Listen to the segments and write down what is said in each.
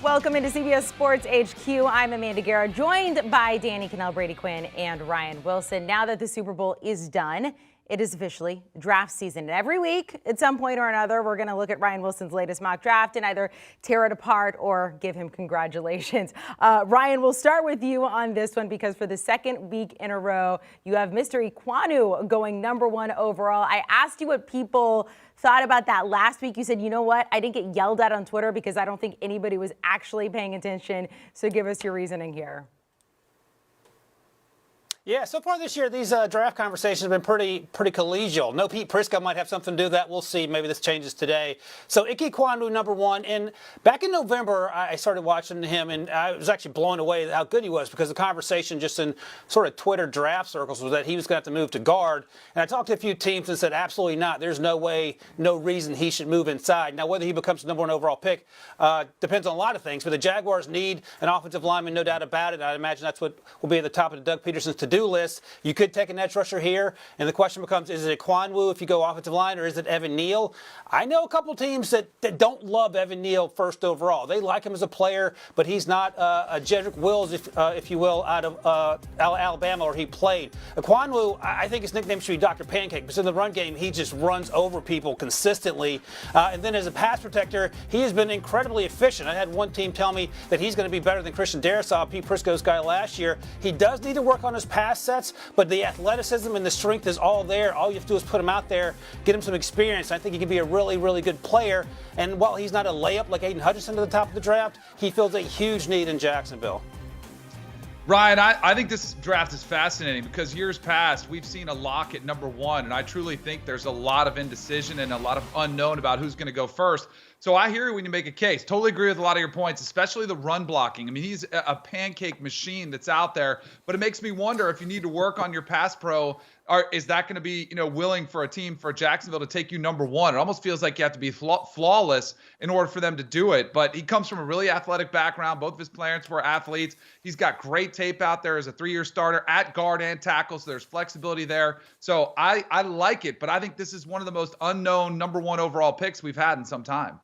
Welcome into CBS Sports HQ. I'm Amanda Guerra, joined by Danny Kanell, Brady, Quinn, and Ryan Wilson. Now that the Super Bowl is done, it is officially draft season. And every week, at some point or another, we're going to look at Ryan Wilson's latest mock draft and either tear it apart or give him congratulations. Ryan, we'll start with you on this one because for the second week in a row, you have Mr. Ekwonu going #1 overall. I asked you what people thought about that last week. You said, you know what? I didn't get yelled at on Twitter because I don't think anybody was actually paying attention. So give us your reasoning here. Yeah, so far this year, these draft conversations have been pretty collegial. No, Pete Prisco might have something to do with that. We'll see. Maybe this changes today. So Ike Ekwonu, #1. And back in November, I started watching him, and I was actually blown away at how good he was because the conversation just in sort of Twitter draft circles was that he was going to have to move to guard. And I talked to a few teams and said, absolutely not. There's no way, no reason he should move inside. Now, whether he becomes the #1 overall pick depends on a lot of things. But the Jaguars need an offensive lineman, no doubt about it. I imagine that's what will be at the top of Doug Peterson's to-do list. You could take an edge rusher here, and the question becomes, is it Ekwonu if you go offensive line, or is it Evan Neal? I know a couple teams that don't love Evan Neal first overall. They like him as a player, but he's not a Jedrick Wills, if you will, out of Alabama, where he played. Ekwonu, I think his nickname should be Dr. Pancake, because in the run game, he just runs over people consistently. And then as a pass protector, he has been incredibly efficient. I had one team tell me that he's going to be better than Christian Darrisaw, Pete Prisco's guy last year. He does need to work on his pass sets, but the athleticism and the strength is all there. All you have to do is put him out there, get him some experience. I think he can be a really, really good player. And while he's not a layup like AIDAN Hutchinson to the top of the draft, he fills a huge need in Jacksonville. Ryan, I think this draft is fascinating because years past, we've seen a lock at #1, and I truly think there's a lot of indecision and a lot of unknown about who's going to go first. So I hear you when you make a case. Totally agree with a lot of your points, especially the run blocking. I mean, he's a pancake machine that's out there, but it makes me wonder if you need to work on your pass pro, or is that going to be, willing for a team for Jacksonville to take you #1? It almost feels like you have to be flawless in order for them to do it. But he comes from a really athletic background. Both of his parents were athletes. He's got great tape out there as a 3-year starter at guard and tackle, so there's flexibility there. So I like it, but I think this is one of the most unknown #1 overall picks we've had in some time.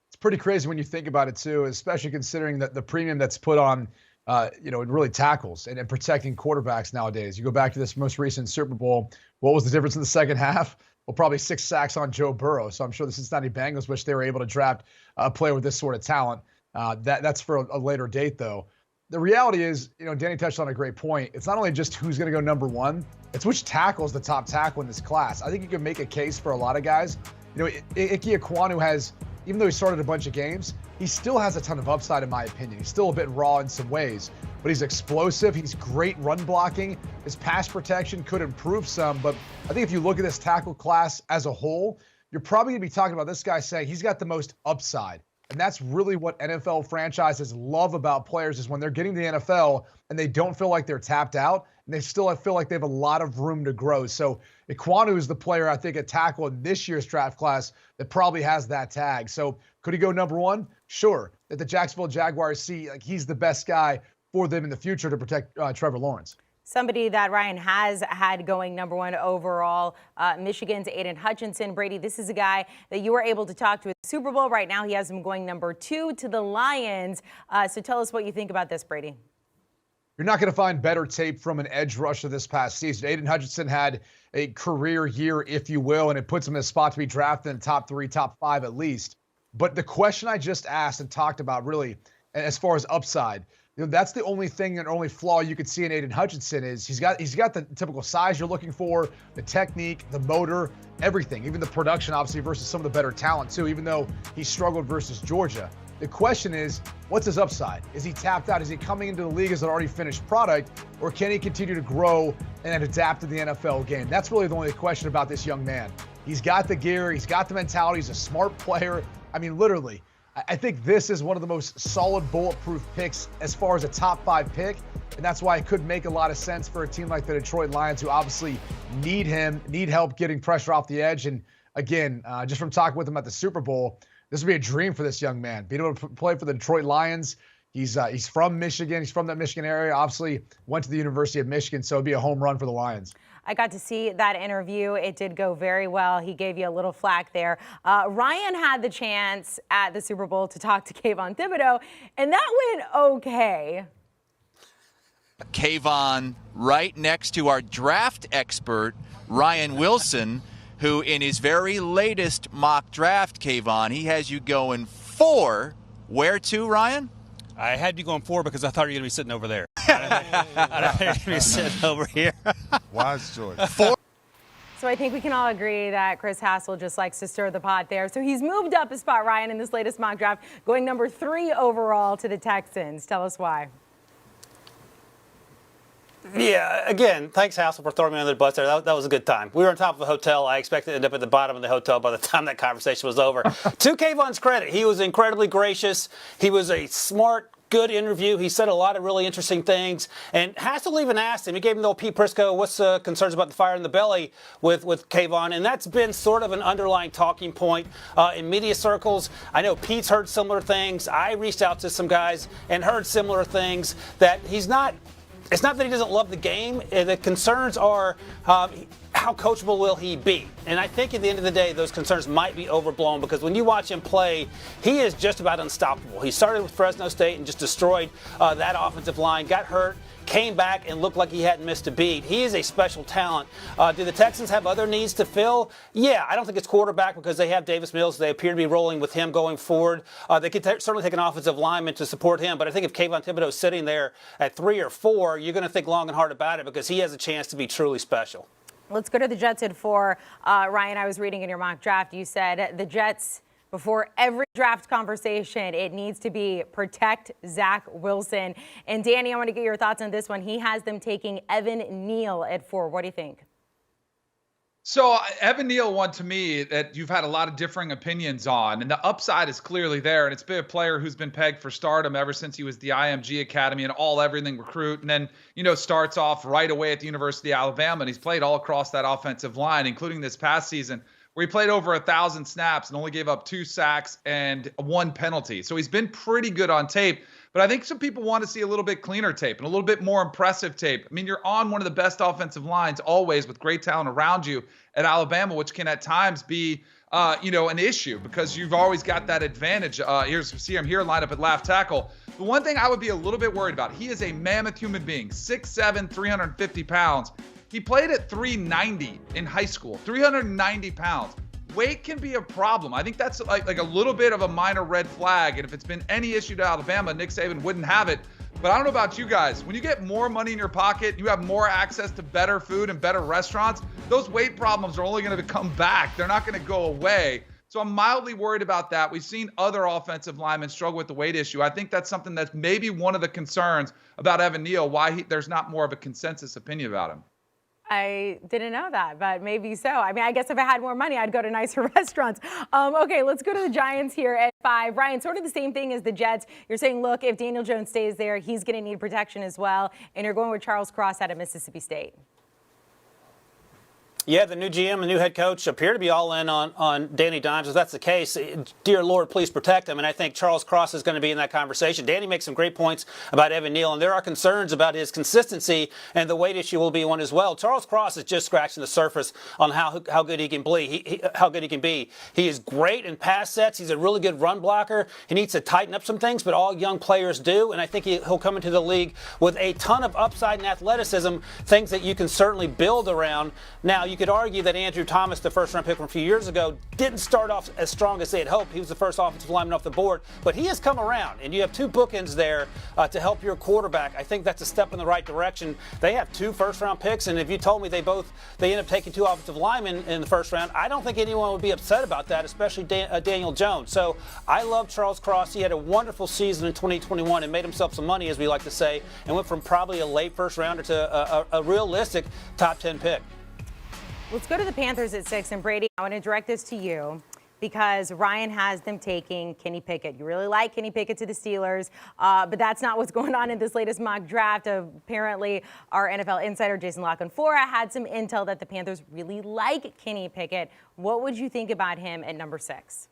It's pretty crazy when you think about it too, especially considering that the premium that's put on, really tackles and protecting quarterbacks nowadays. You go back to this most recent Super Bowl. What was the difference in the second half? Well, probably 6 sacks on Joe Burrow. So I'm sure the Cincinnati Bengals wish they were able to draft a player with this sort of talent. That's for a later date, though. The reality is, Danny touched on a great point. It's not only just who's going to go #1, it's which tackle is the top tackle in this class. I think you can make a case for a lot of guys. Ike Ekwonu has, even though he started a bunch of games, he still has a ton of upside in my opinion. He's still a bit raw in some ways, but he's explosive. He's great run blocking. His pass protection could improve some, but I think if you look at this tackle class as a whole, you're probably going to be talking about this guy saying he's got the most upside. And that's really what NFL franchises love about players, is when they're getting to the NFL and they don't feel like they're tapped out and they still feel like they have a lot of room to grow. So Ekwonu is the player, I think, at tackle in this year's draft class that probably has that tag. So could he go #1? Sure. That the Jacksonville Jaguars see like he's the best guy for them in the future to protect Trevor Lawrence. Somebody that Ryan has had going #1 overall, Michigan's AIDAN Hutchinson. Brady, this is a guy that you were able to talk to at the Super Bowl. Right now, he has him going #2 to the Lions. So tell us what you think about this, Brady. You're not going to find better tape from an edge rusher this past season. AIDAN Hutchinson had a career year, if you will, and it puts him in a spot to be drafted in the top 3, top 5 at least. But the question I just asked and talked about, really, as far as upside, that's the only thing and only flaw you could see in AIDAN Hutchinson is he's got the typical size you're looking for, the technique, the motor, everything, even the production, obviously, versus some of the better talent, too, even though he struggled versus Georgia. The question is, what's his upside? Is he tapped out? Is he coming into the league as an already finished product, or can he continue to grow and adapt to the NFL game? That's really the only question about this young man. He's got the gear. He's got the mentality. He's a smart player. I mean, literally, I think this is one of the most solid bulletproof picks as far as a top 5 pick, and that's why it could make a lot of sense for a team like the Detroit Lions, who obviously need help getting pressure off the edge. And again, just from talking with him at the Super Bowl, this would be a dream for this young man. Being able to play for the Detroit Lions, He's from Michigan. He's from that Michigan area. Obviously, went to the University of Michigan, so it'd be a home run for the Lions. I got to see that interview. It did go very well. He gave you a little flack there. Ryan had the chance at the Super Bowl to talk to Kayvon Thibodeau, and that went okay. Kayvon right next to our draft expert, Ryan Wilson, who in his very latest mock draft, Kayvon, he has you going 4. Where to, Ryan? I had you going 4 because I thought you were going to be sitting over there. I thought you were going to be sitting over here. Wise choice. 4. So I think we can all agree that Chris Hassel just likes to stir the pot there. So he's moved up a spot, Ryan, in this latest mock draft, going number 3 overall to the Texans. Tell us why. Yeah, again, thanks, Hassel, for throwing me under the bus there. That was a good time. We were on top of a hotel. I expected to end up at the bottom of the hotel by the time that conversation was over. To Kayvon's credit, he was incredibly gracious. He was a smart, good interview. He said a lot of really interesting things. And Hassel even asked him, he gave him the old Pete Prisco, what's the concerns about the fire in the belly with Kayvon? And that's been sort of an underlying talking point in media circles. I know Pete's heard similar things. I reached out to some guys and heard similar things that he's not. It's not that he doesn't love the game. The concerns are how coachable will he be? And I think at the end of the day, those concerns might be overblown because when you watch him play, he is just about unstoppable. He started with Fresno State and just destroyed that offensive line, got hurt, came back and looked like he hadn't missed a beat. He is a special talent. Do the Texans have other needs to fill? Yeah, I don't think it's quarterback because they have Davis Mills. They appear to be rolling with him going forward. They could certainly take an offensive lineman to support him, but I think if Kayvon Thibodeau is sitting there at 3 or 4, you're going to think long and hard about it because he has a chance to be truly special. Let's go to the Jets at 4. Ryan, I was reading in your mock draft, you said the Jets, before every draft conversation, it needs to be protect Zach Wilson. And Danny, I want to get your thoughts on this one. He has them taking Evan Neal at 4. What do you think? So Evan Neal, one to me that you've had a lot of differing opinions on, and the upside is clearly there. And it's been a player who's been pegged for stardom ever since he was the IMG Academy and all everything recruit. And then, starts off right away at the University of Alabama. And he's played all across that offensive line, including this past season, where he played over 1,000 snaps and only gave up 2 sacks and 1 penalty. So he's been pretty good on tape. But I think some people want to see a little bit cleaner tape and a little bit more impressive tape. I mean, you're on one of the best offensive lines always with great talent around you at Alabama, which can at times be, an issue because you've always got that advantage. See him here lined up at left tackle. The one thing I would be a little bit worried about, he is a mammoth human being, 6'7", 350 pounds. He played at 390 in high school, 390 pounds. Weight can be a problem. I think that's like a little bit of a minor red flag. And if it's been any issue to Alabama, Nick Saban wouldn't have it. But I don't know about you guys. When you get more money in your pocket, you have more access to better food and better restaurants, those weight problems are only going to come back. They're not going to go away. So I'm mildly worried about that. We've seen other offensive linemen struggle with the weight issue. I think that's something that's maybe one of the concerns about Evan Neal, why there's not more of a consensus opinion about him. I didn't know that, but maybe so. I mean, I guess if I had more money, I'd go to nicer restaurants. Okay, let's go to the Giants here at 5. Ryan, sort of the same thing as the Jets. You're saying, look, if Daniel Jones stays there, he's going to need protection as well. And you're going with Charles Cross out of Mississippi State. Yeah, the new GM, the new head coach appear to be all in on Danny Dimes. If that's the case, dear Lord, please protect him. And I think Charles Cross is going to be in that conversation. Danny makes some great points about Evan Neal, and there are concerns about his consistency, and the weight issue will be one as well. Charles Cross is just scratching the surface on how good he can be. How good he can be. He is great in pass sets. He's a really good run blocker. He needs to tighten up some things, but all young players do. And I think he'll come into the league with a ton of upside and athleticism, things that you can certainly build around. Now, you could argue that Andrew Thomas, the first-round pick from a few years ago, didn't start off as strong as they had hoped. He was the first offensive lineman off the board, but he has come around, and you have 2 bookends there to help your quarterback. I think that's a step in the right direction. They have 2 first-round picks, and if you told me they end up taking 2 offensive linemen in the first round, I don't think anyone would be upset about that, especially Daniel Jones. So I love Charles Cross. He had a wonderful season in 2021 and made himself some money, as we like to say, and went from probably a late first-rounder to a realistic top 10 pick. Let's go to the Panthers at 6. And Brady, I want to direct this to you because Ryan has them taking Kenny Pickett. You really like Kenny Pickett to the Steelers, but that's not what's going on in this latest mock draft. Apparently, our NFL insider, Jason Lockenfora, had some intel that the Panthers really like Kenny Pickett. What would you think about him at number 6?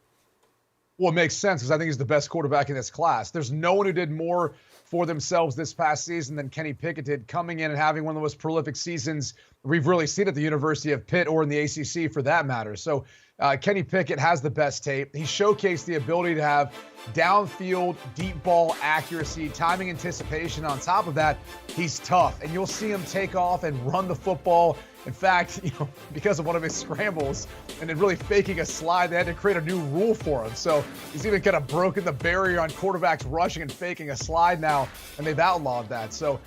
Well, it makes sense because I think he's the best quarterback in this class. There's no one who did more for themselves this past season than Kenny Pickett did, coming in and having one of the most prolific seasons we've really seen at the University of Pitt or in the ACC for that matter. So Kenny Pickett has the best tape. He showcased the ability to have downfield, deep ball accuracy, timing, anticipation. On top of that, he's tough, and you'll see him take off and run the football. In fact, because of one of his scrambles and then really faking a slide, they had to create a new rule for him. So he's even kind of broken the barrier on quarterbacks rushing and faking a slide now, and they've outlawed that. So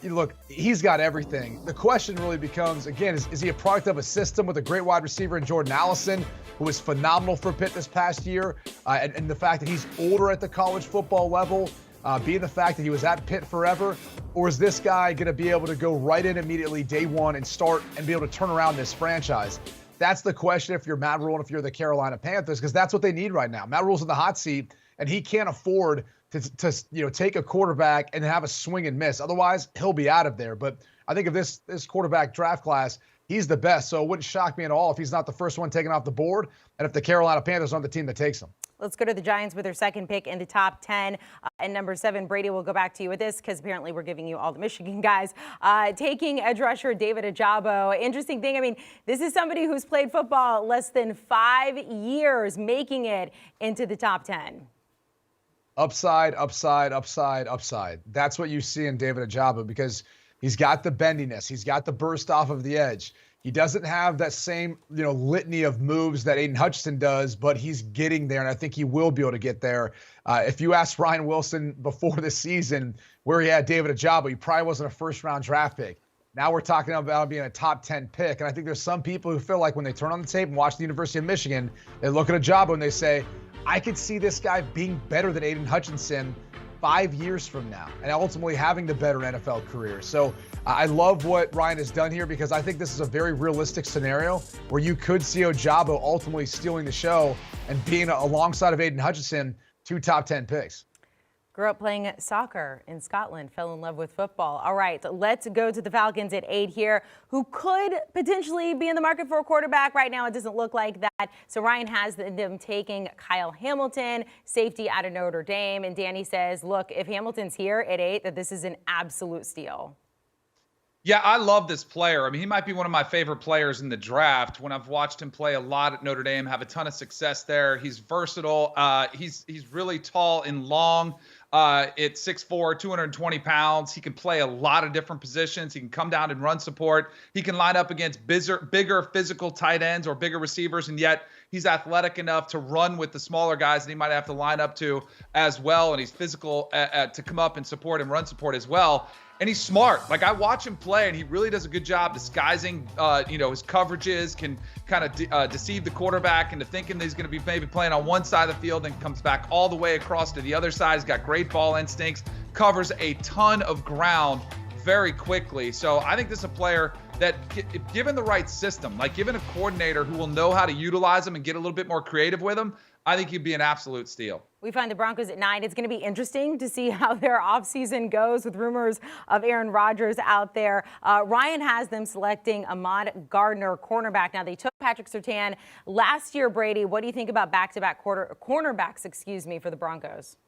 look, he's got everything. The question really becomes, again, is he a product of a system with a great wide receiver in Jordan Allison, who was phenomenal for Pitt this past year, and the fact that he's older at the college football level, being the fact that he was at Pitt forever, or is this guy going to be able to go right in immediately day one and start and be able to turn around this franchise? That's the question if you're Matt Rule and if you're the Carolina Panthers, because that's what they need right now. Matt Rule's in the hot seat, and he can't afford to take a quarterback and have a swing and miss. Otherwise, he'll be out of there. But I think of this quarterback draft class, he's the best. So it wouldn't shock me at all if he's not the first one taken off the board, and if the Carolina Panthers aren't the team that takes him. Let's go to the Giants with their second pick in the top 10. And number 7, Brady, we'll go back to you with this because apparently we're giving you all the Michigan guys. Taking edge rusher David OJABO. Interesting thing, I mean, this is somebody who's played football less than 5 years, making it into the top 10. Upside, upside, upside, upside. That's what you see in David OJABO because he's got the bendiness. He's got the burst off of the edge. He doesn't have that same, litany of moves that AIDAN Hutchinson does, but he's getting there, and I think he will be able to get there. If you asked Ryan Wilson before the season where he had David OJABO, he probably wasn't a first-round draft pick. Now we're talking about being a top 10 pick, and I think there's some people who feel like when they turn on the tape and watch the University of Michigan, they look at OJABO and they say, I could see this guy being better than AIDAN Hutchinson 5 years from now and ultimately having the better NFL career. So I love what Ryan has done here because I think this is a very realistic scenario where you could see OJABO ultimately stealing the show and being alongside of AIDAN Hutchinson 2 top 10 picks. Grew up playing soccer in Scotland, fell in love with football. All right, let's go to the Falcons at 8 here, who could potentially be in the market for a quarterback. Right now, it doesn't look like that. So Ryan has them taking Kyle Hamilton, safety out of Notre Dame. And Danny says, look, if Hamilton's here at 8, that this is an absolute steal. Yeah, I love this player. I mean, he might be one of my favorite players in the draft. When I've watched him play a lot at Notre Dame, have a ton of success there. He's versatile. He's really tall and long. At 6'4", 220 pounds. He can play a lot of different positions. He can come down and run support. He can line up against bigger physical tight ends or bigger receivers, and yet he's athletic enough to run with the smaller guys that he might have to line up to as well, and he's physical to come up and support and run support as well. And he's smart. Like, I watch him play, and he really does a good job disguising, his coverages, can kind of deceive the quarterback into thinking that he's going to be maybe playing on one side of the field and comes back all the way across to the other side. He's got great ball instincts, covers a ton of ground very quickly. So I think this is a player that, if given the right system, like given a coordinator who will know how to utilize him and get a little bit more creative with him, I think he'd be an absolute steal. We find the Broncos at 9. It's going to be interesting to see how their offseason goes with rumors of Aaron Rodgers out there. Ryan has them selecting AHMAD, GARDNER, cornerback. Now, they took Patrick Surtain last year, Brady. What do you think about back-to-back cornerbacks, for the Broncos?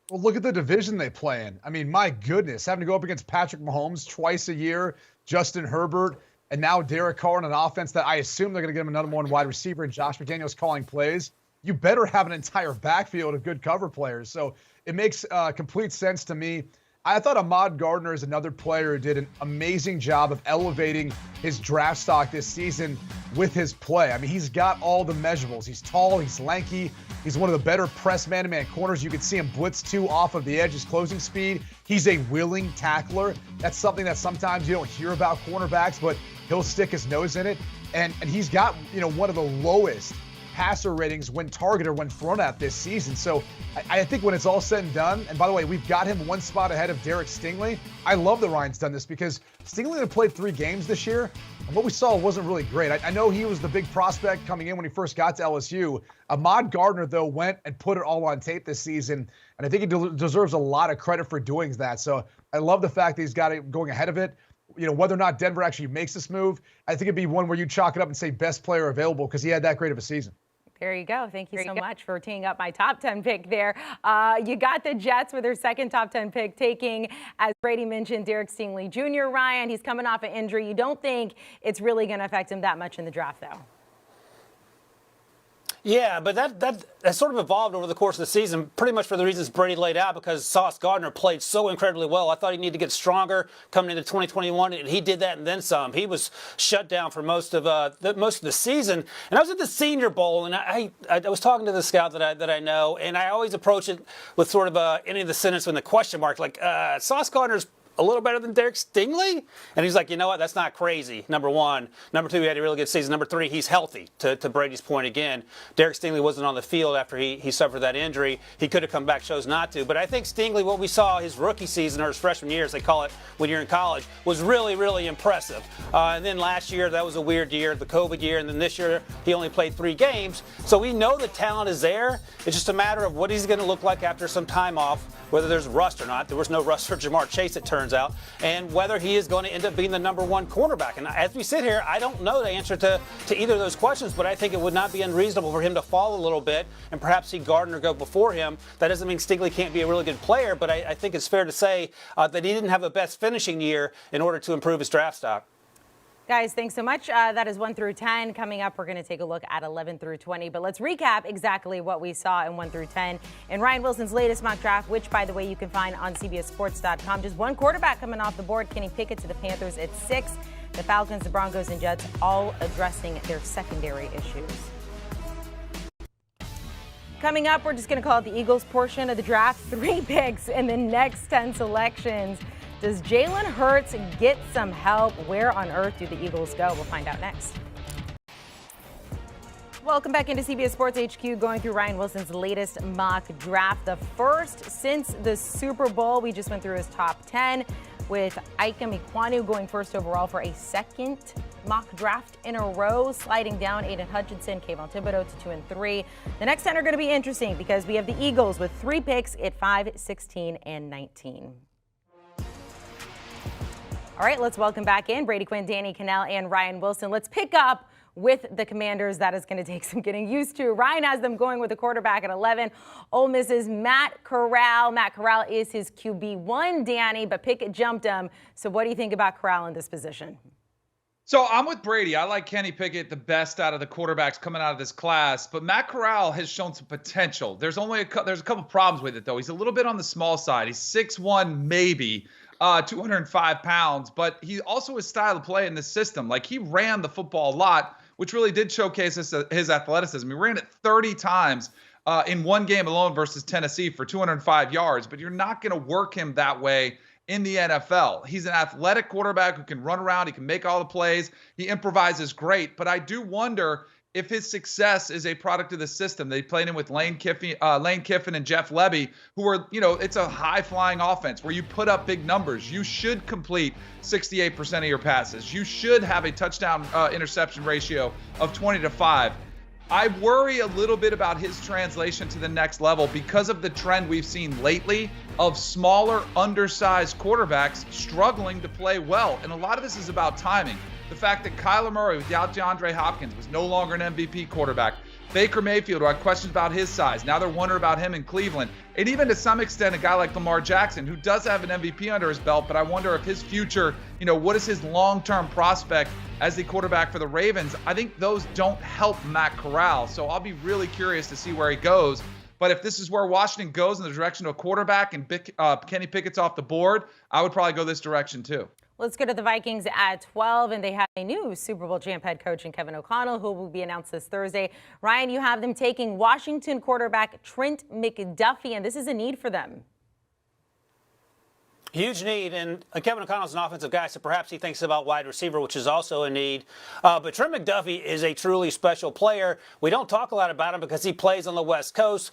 Well, look at the division they play in. I mean, my goodness, having to go up against Patrick Mahomes twice a year, Justin Herbert, and now Derek Carr in an offense that I assume they're going to give him another one wide receiver and Josh McDaniels calling plays. You better have an entire backfield of good cover players. So it makes complete sense to me. I thought AHMAD GARDNER is another player who did an amazing job of elevating his draft stock this season with his play. I mean, he's got all the measurables. He's tall, he's lanky, he's one of the better press man-to-man corners. You can see him blitz too off of the edge, his closing speed. He's a willing tackler. That's something that sometimes you don't hear about cornerbacks, but he'll stick his nose in it. And he's got, one of the lowest passer ratings when targeted or when thrown at this season. So I think when it's all said and done, and by the way, we've got him one spot ahead of Derek Stingley. I love that Ryan's done this because Stingley only played 3 games this year, and what we saw wasn't really great. I know he was the big prospect coming in when he first got to LSU. AHMAD GARDNER, though, went and put it all on tape this season, and I think he deserves a lot of credit for doing that. So I love the fact that he's got it going ahead of it. Whether or not Denver actually makes this move, I think it'd be one where you chalk it up and say best player available because he had that great of a season. There you go. Thank you so much for teeing up my top 10 pick there. You got the Jets with their second top 10 pick, taking, as Brady mentioned, Derek Stingley Jr. Ryan, he's coming off an injury. You don't think it's really going to affect him that much in the draft, though? Yeah, but that sort of evolved over the course of the season, pretty much for the reasons Brady laid out, because Sauce Gardner played so incredibly well. I thought he needed to get stronger coming into 2021, and he did that and then some. He was shut down for most of the season. And I was at the Senior Bowl, and I was talking to the scout that I know, and I always approach it with sort of any of the sentence with a question mark, like Sauce Gardner's a little better than Derek Stingley? And he's like, you know what, that's not crazy, number one. Number two, he had a really good season. Number three, he's healthy, to Brady's point again. Derek Stingley wasn't on the field after he suffered that injury. He could have come back, chose not to. But I think Stingley, what we saw his rookie season, or his freshman year, as they call it when you're in college, was really, really impressive. And then last year, that was a weird year, the COVID year. And then this year, he only played 3 games. So we know the talent is there. It's just a matter of what he's going to look like after some time off, whether there's rust or not. There was no rust for Jamar Chase, it turns out, and whether he is going to end up being the number 1 cornerback. And as we sit here, I don't know the answer to either of those questions, but I think it would not be unreasonable for him to fall a little bit and perhaps see Gardner go before him. That doesn't mean Stingley can't be a really good player, but I think it's fair to say that he didn't have the best finishing year in order to improve his draft stock. Guys, thanks so much. That is 1 through 10. Coming up, we're going to take a look at 11 through 20. But let's recap exactly what we saw in 1 through 10 in Ryan Wilson's latest mock draft, which, by the way, you can find on CBSSports.com. Just one quarterback coming off the board, Kenny Pickett to the Panthers at 6. The Falcons, the Broncos, and Jets all addressing their secondary issues. Coming up, we're just going to call it the Eagles portion of the draft. 3 picks in the next 10 selections. Does Jalen Hurts get some help? Where on earth do the Eagles go? We'll find out next. Welcome back into CBS Sports HQ, going through Ryan Wilson's latest mock draft, the first since the Super Bowl. We just went through his top 10 with Ikem Ekwonu going first overall for a second mock draft in a row, sliding down AIDAN Hutchinson, Kayvon Thibodeaux to 2 and 3. The next 10 are going to be interesting because we have the Eagles with 3 picks at 5, 16, and 19. All right, let's welcome back in Brady Quinn, Danny Kanell, and Ryan Wilson. Let's pick up with the Commanders. That is going to take some getting used to. Ryan has them going with a quarterback at 11. Ole Miss's Matt Corral. Matt Corral is his QB1, Danny, but Pickett jumped him. So what do you think about Corral in this position? So I'm with Brady. I like Kenny Pickett the best out of the quarterbacks coming out of this class, but Matt Corral has shown some potential. There's a couple problems with it, though. He's a little bit on the small side. He's 6'1", maybe. 205 pounds, but he also his style of play in this system. Like, he ran the football a lot, which really did showcase his athleticism. He ran it 30 times in one game alone versus Tennessee for 205 yards, but you're not going to work him that way in the NFL. He's an athletic quarterback who can run around. He can make all the plays. He improvises great, but I do wonder if his success is a product of the system. They played him with Lane Kiffin and Jeff Lebby, who are, it's a high-flying offense where you put up big numbers. You should complete 68% of your passes. You should have a touchdown interception ratio of 20-5. I worry a little bit about his translation to the next level because of the trend we've seen lately of smaller, undersized quarterbacks struggling to play well. And a lot of this is about timing. The fact that Kyler Murray, without DeAndre Hopkins, was no longer an MVP quarterback. Baker Mayfield, who had questions about his size. Now they're wondering about him in Cleveland. And even to some extent, a guy like Lamar Jackson, who does have an MVP under his belt, but I wonder if his future, what is his long-term prospect as the quarterback for the Ravens? I think those don't help Matt Corral. So I'll be really curious to see where he goes. But if this is where Washington goes in the direction of a quarterback and Kenny Pickett's off the board, I would probably go this direction too. Let's go to the Vikings at 12, and they have a new Super Bowl champ head coach in Kevin O'Connell, who will be announced this Thursday. Ryan, you have them taking Washington quarterback Trent McDuffie, and this is a need for them. Huge need, and Kevin O'Connell's an offensive guy, so perhaps he thinks about wide receiver, which is also a need. But Trent McDuffie is a truly special player. We don't talk a lot about him because he plays on the West Coast.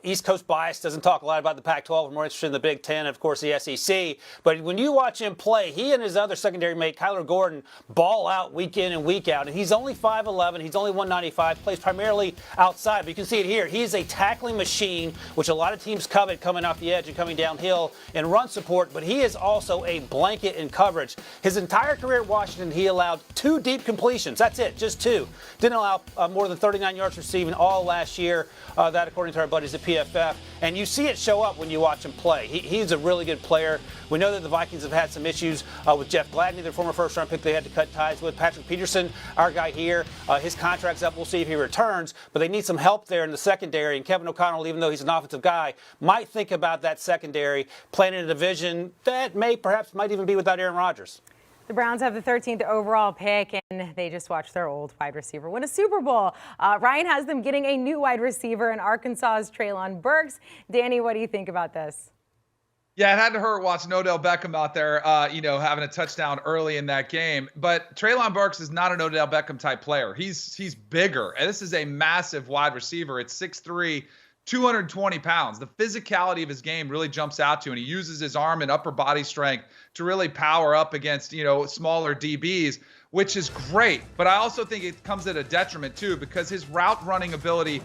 East Coast bias doesn't talk a lot about the Pac-12. We're more interested in the Big Ten and, of course, the SEC. But when you watch him play, he and his other secondary mate, Kyler Gordon, ball out week in and week out. And he's only 5'11". He's only 195, plays primarily outside. But you can see it here. He's a tackling machine, which a lot of teams covet coming off the edge and coming downhill and run support. short, but he is also a blanket in coverage. His entire career at Washington, he allowed 2 deep completions. That's it, just 2. Didn't allow more than 39 yards receiving all last year. That according to our buddies at PFF. And you see it show up when you watch him play. He's a really good player. We know that the Vikings have had some issues with Jeff Gladney, their former first-round pick they had to cut ties with. Patrick Peterson, our guy here, his contract's up. We'll see if he returns. But they need some help there in the secondary. And Kevin O'Connell, even though he's an offensive guy, might think about that secondary, playing in a division that perhaps might even be without Aaron Rodgers. The Browns have the 13th overall pick, and they just watched their old wide receiver win a Super Bowl. Ryan has them getting a new wide receiver in Arkansas's TREYLON BURKS. Danny, what do you think about this? Yeah, it had to hurt watching Odell Beckham out there, having a touchdown early in that game. But TREYLON BURKS is not an Odell Beckham type player. He's bigger, and this is a massive wide receiver. It's 6'3", 220 pounds. The physicality of his game really jumps out to you, and he uses his arm and upper body strength to really power up against, smaller DBs, which is great. But I also think it comes at a detriment too, because his route running ability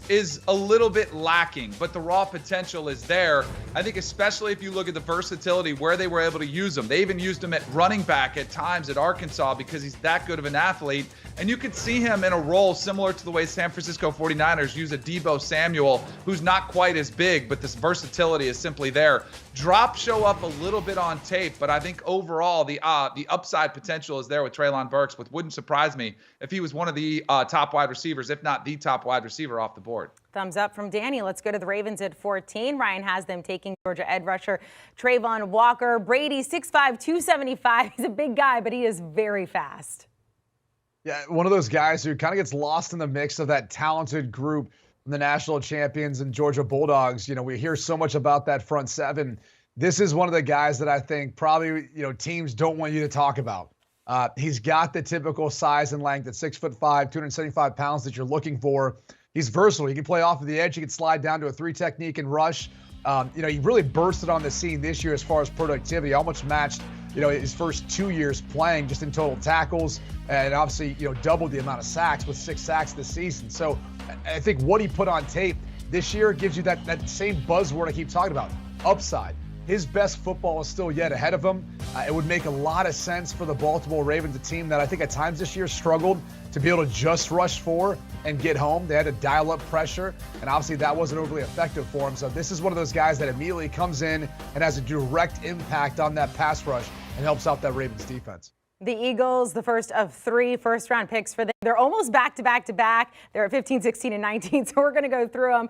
is a little bit lacking, but the raw potential is there. I think especially if you look at the versatility where they were able to use him. They even used him at running back at times at Arkansas because he's that good of an athlete. And you could see him in a role similar to the way San Francisco 49ers use a Deebo Samuel, who's not quite as big, but this versatility is simply there. Drops show up a little bit on tape, but I think overall the upside potential is there with TREYLON BURKS, which wouldn't surprise me if he was one of the top wide receivers, if not the top wide receiver off the board. Thumbs up from Danny. Let's go to the Ravens at 14. Ryan has them taking Georgia edge rusher Travon Walker. Brady, 6'5", 275. He's a big guy, but he is very fast. Yeah, one of those guys who kind of gets lost in the mix of that talented group from the national champions and Georgia Bulldogs. We hear so much about that front seven. This is one of the guys that I think probably, teams don't want you to talk about. He's got the typical size and length at 6'5", 275 pounds that you're looking for. He's versatile. He can play off of the edge. He can slide down to a 3 technique and rush. He really bursted on the scene this year as far as productivity. Almost matched, his first 2 years playing just in total tackles, and obviously, doubled the amount of sacks with 6 sacks this season. So I think what he put on tape this year gives you that same buzzword I keep talking about, upside. His best football is still yet ahead of him. It would make a lot of sense for the Baltimore Ravens, a team that I think at times this year struggled to be able to just rush for and get home. They had to dial up pressure, and obviously that wasn't overly effective for him. So this is one of those guys that immediately comes in and has a direct impact on that pass rush and helps out that Ravens defense. The Eagles, the first of 3 first-round picks for them. They're almost back-to-back-to-back. They're at 15, 16, and 19, so we're going to go through them.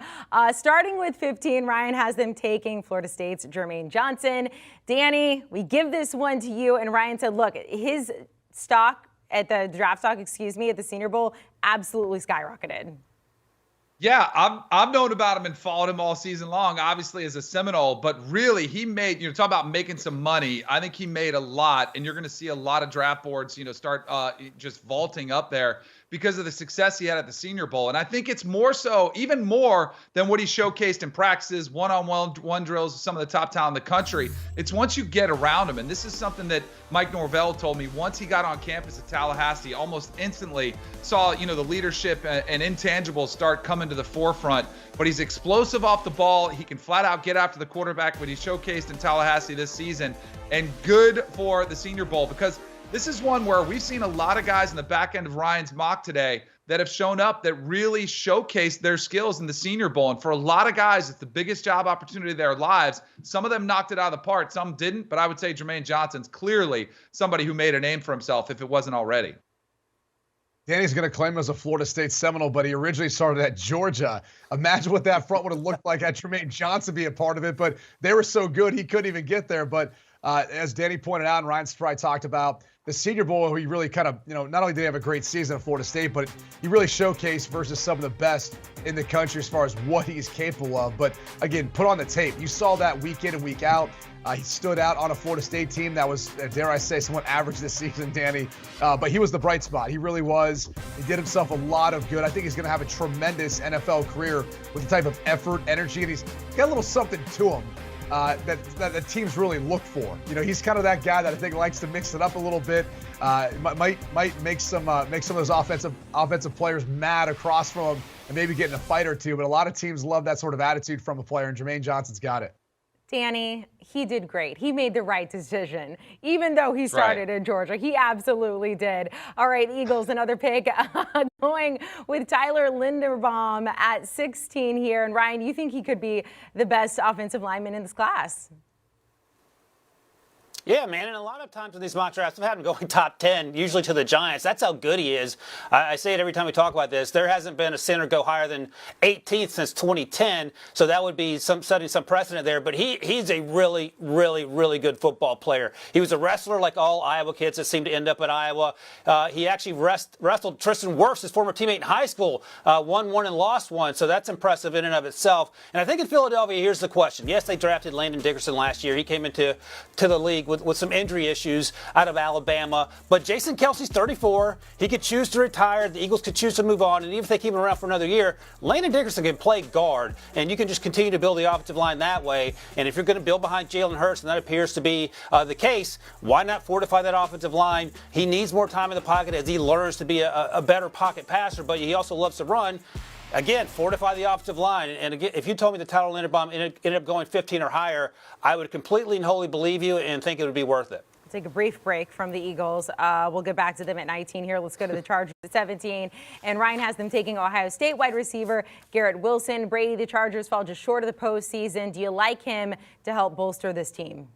Starting with 15, Ryan has them taking Florida State's Jermaine Johnson. Danny, we give this one to you, and Ryan said, look, his stock at the draft stock, at the Senior Bowl, absolutely skyrocketed. Yeah, I've known about him and followed him all season long, obviously as a Seminole, but really he made, talk about making some money. I think he made a lot, and you're going to see a lot of draft boards, start just vaulting up there because of the success he had at the Senior Bowl. And I think it's more so, even more than what he showcased in practices, one-on-one drills with some of the top talent in the country. It's once you get around him, and this is something that Mike Norvell told me. Once he got on campus at Tallahassee, almost instantly saw, the leadership and intangibles start coming to the forefront. But he's explosive off the ball. He can flat out get after the quarterback, what he showcased in Tallahassee this season. And good for the Senior Bowl, because this is one where we've seen a lot of guys in the back end of Ryan's mock today that have shown up that really showcased their skills in the Senior Bowl. And for a lot of guys, it's the biggest job opportunity of their lives. Some of them knocked it out of the park, some didn't. But I would say Jermaine Johnson's clearly somebody who made a name for himself if it wasn't already. Danny's going to claim him as a Florida State Seminole, but he originally started at Georgia. Imagine what that front would have looked like had Jermaine Johnson be a part of it. But they were so good, he couldn't even get there. But as Danny pointed out and Ryan Spry talked about, the Senior Bowl, he really kind of, not only did he have a great season at Florida State, but he really showcased versus some of the best in the country as far as what he's capable of. But again, put on the tape. You saw that week in and week out. He stood out on a Florida State team that was, dare I say, somewhat average this season, Danny. But he was the bright spot. He really was. He did himself a lot of good. I think he's going to have a tremendous NFL career with the type of effort, energy, and he's got a little something to him that the teams really look for. He's kind of that guy that I think likes to mix it up a little bit. Might make some of those offensive players mad across from him and maybe get in a fight or two. But a lot of teams love that sort of attitude from a player, and Jermaine Johnson's got it. Danny, he did great. He made the right decision, even though he started in Georgia. He absolutely did. All right, Eagles, another pick going with Tyler Linderbaum at 16 here. And Ryan, you think he could be the best offensive lineman in this class? Yeah, man, and a lot of times in these mock drafts, I've had him going top 10, usually to the Giants. That's how good he is. I say it every time we talk about this. There hasn't been a center go higher than 18th since 2010, so that would be setting some precedent there. But he's a really, really, really good football player. He was a wrestler like all Iowa kids that seem to end up at Iowa. He actually wrestled Tristan Wirfs, his former teammate in high school, won one and lost one, so that's impressive in and of itself. And I think in Philadelphia, here's the question. Yes, they drafted Landon Dickerson last year. He came into the league with some injury issues out of Alabama. But Jason Kelce's 34. He could choose to retire. The Eagles could choose to move on. And even if they keep him around for another year, Landon Dickerson can play guard. And you can just continue to build the offensive line that way. And if you're going to build behind Jalen Hurts, and that appears to be the case, why not fortify that offensive line? He needs more time in the pocket as he learns to be a better pocket passer, but he also loves to run. Again, fortify the offensive line. And again, if you told me that Tyler Linderbaum ended up going 15 or higher, I would completely and wholly believe you and think it would be worth it. Take a brief break from the Eagles. We'll get back to them at 19 here. Let's go to the Chargers at 17. And Ryan has them taking Ohio State wide receiver Garrett Wilson. Brady, the Chargers fall just short of the postseason. Do you like him to help bolster this team?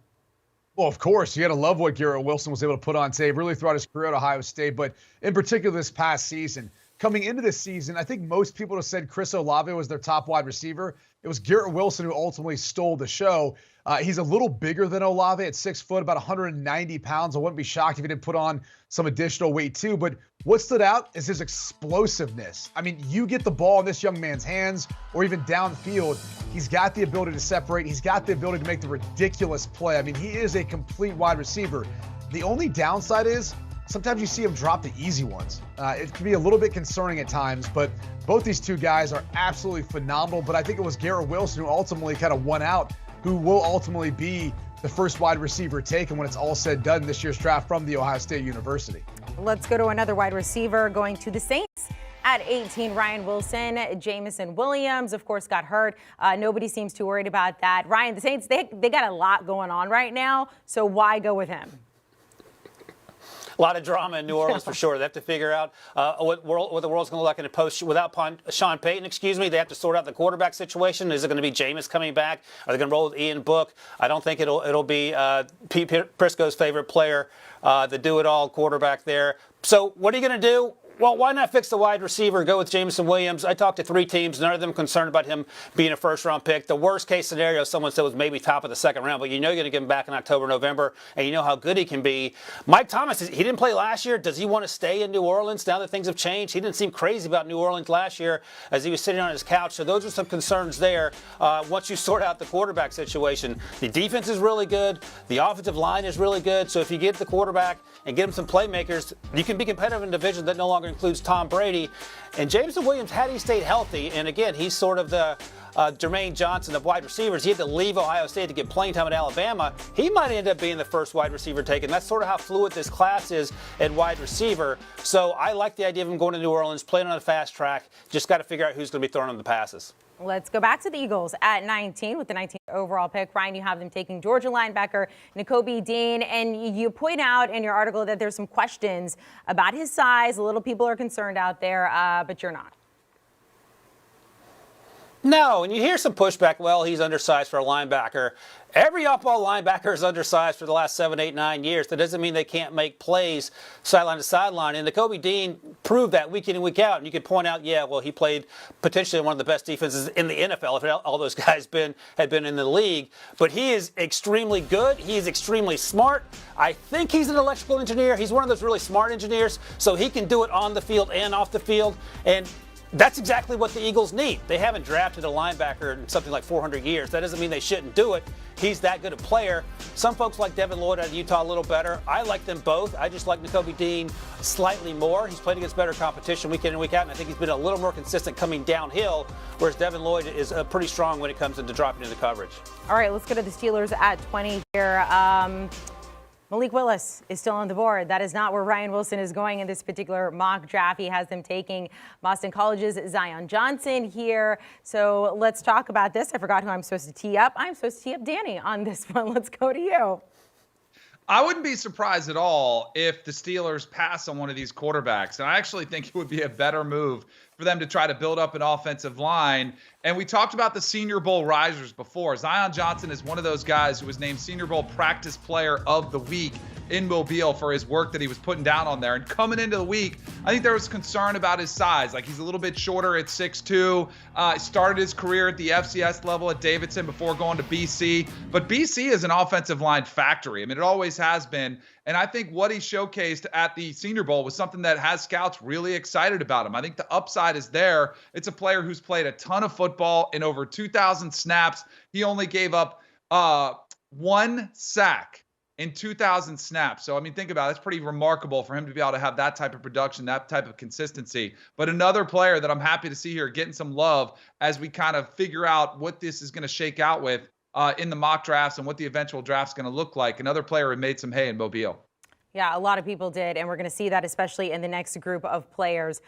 Well, of course. You got to love what Garrett Wilson was able to put on tape really throughout his career at Ohio State, but in particular this past season. Coming into this season, I think most people have said Chris Olave was their top wide receiver. It was Garrett Wilson who ultimately stole the show. He's a little bigger than Olave at 6 foot, about 190 pounds. I wouldn't be shocked if he didn't put on some additional weight too. But what stood out is his explosiveness. I mean, you get the ball in this young man's hands or even downfield, he's got the ability to separate. He's got the ability to make the ridiculous play. I mean, he is a complete wide receiver. The only downside is sometimes you see him drop the easy ones. It can be a little bit concerning at times, but both these two guys are absolutely phenomenal. But I think it was Garrett Wilson who ultimately kind of won out, who will ultimately be the first wide receiver taken when it's all said and done this year's draft from the Ohio State University. Let's go to another wide receiver going to the Saints. At 18, Ryan Wilson, Jameson Williams, of course, got hurt. Nobody seems too worried about that. Ryan, the Saints, they got a lot going on right now, so why go with him? A lot of drama in New Orleans for sure. They have to figure out what the world's going to look like in a post without Sean Payton. They have to sort out the quarterback situation. Is it going to be Jameis coming back? Are they going to roll with Ian Book? I don't think it'll be Pete Prisco's favorite player, the do-it-all quarterback there. So what are you going to do? Well, why not fix the wide receiver, go with Jameson Williams? I talked to 3 teams, none of them concerned about him being a first-round pick. The worst-case scenario, someone said, was maybe top of the second round, but you know you're going to get him back in October, November, and you know how good he can be. Mike Thomas, he didn't play last year. Does he want to stay in New Orleans now that things have changed? He didn't seem crazy about New Orleans last year as he was sitting on his couch, so those are some concerns there once you sort out the quarterback situation. The defense is really good. The offensive line is really good, so if you get the quarterback and get him some playmakers, you can be competitive in a division that no longer includes Tom Brady. And Jameson Williams, had he stayed healthy, and again, he's sort of the Jermaine Johnson of wide receivers. He had to leave Ohio State to get playing time at Alabama. He might end up being the first wide receiver taken. That's sort of how fluid this class is at wide receiver. So I like the idea of him going to New Orleans, playing on a fast track. Just got to figure out who's going to be throwing him the passes. Let's go back to the Eagles at 19 with the 19th overall pick. Ryan, you have them taking Georgia linebacker Nakobe Dean, and you point out in your article that there's some questions about his size. A little people are concerned out there, but you're not. No, and you hear some pushback, well, he's undersized for a linebacker. Every off-ball linebacker is undersized for the last 7, 8, 9 years. That doesn't mean they can't make plays sideline to sideline. And Nakobe Dean proved that week in and week out. And you could point out, yeah, well, he played potentially one of the best defenses in the NFL if all those guys had been in the league. But he is extremely good. He is extremely smart. I think he's an electrical engineer. He's one of those really smart engineers, so he can do it on the field and off the field. And that's exactly what the Eagles need. They haven't drafted a linebacker in something like 400 years. That doesn't mean they shouldn't do it. He's that good a player. Some folks like Devin Lloyd out of Utah a little better. I like them both. I just like Nakobe Dean slightly more. He's played against better competition week in and week out, and I think he's been a little more consistent coming downhill, whereas Devin Lloyd is pretty strong when it comes into dropping into coverage. All right, let's go to the Steelers at 20 here. Malik Willis is still on the board. That is not where Ryan Wilson is going in this particular mock draft. He has them taking Boston College's Zion Johnson here. So let's talk about this. I forgot who I'm supposed to tee up. I'm supposed to tee up Danny on this one. Let's go to you. I wouldn't be surprised at all if the Steelers pass on one of these quarterbacks. And I actually think it would be a better move for them to try to build up an offensive line. And we talked about the Senior Bowl risers before. Zion Johnson is one of those guys who was named Senior Bowl Practice Player of the Week in Mobile for his work that he was putting down on there. And coming into the week, I think there was concern about his size. Like, he's a little bit shorter at 6'2". Started his career at the FCS level at Davidson before going to BC. But BC is an offensive line factory. I mean, it always has been. And I think what he showcased at the Senior Bowl was something that has scouts really excited about him. I think the upside is there. It's a player who's played a ton of football in over 2,000 snaps. He only gave up 1 sack in 2,000 snaps. So, I mean, think about it. It's pretty remarkable for him to be able to have that type of production, that type of consistency. But another player that I'm happy to see here getting some love as we kind of figure out what this is going to shake out with in the mock drafts and what the eventual draft's going to look like. Another player who made some hay in Mobile. Yeah, a lot of people did, and we're going to see that especially in the next group of players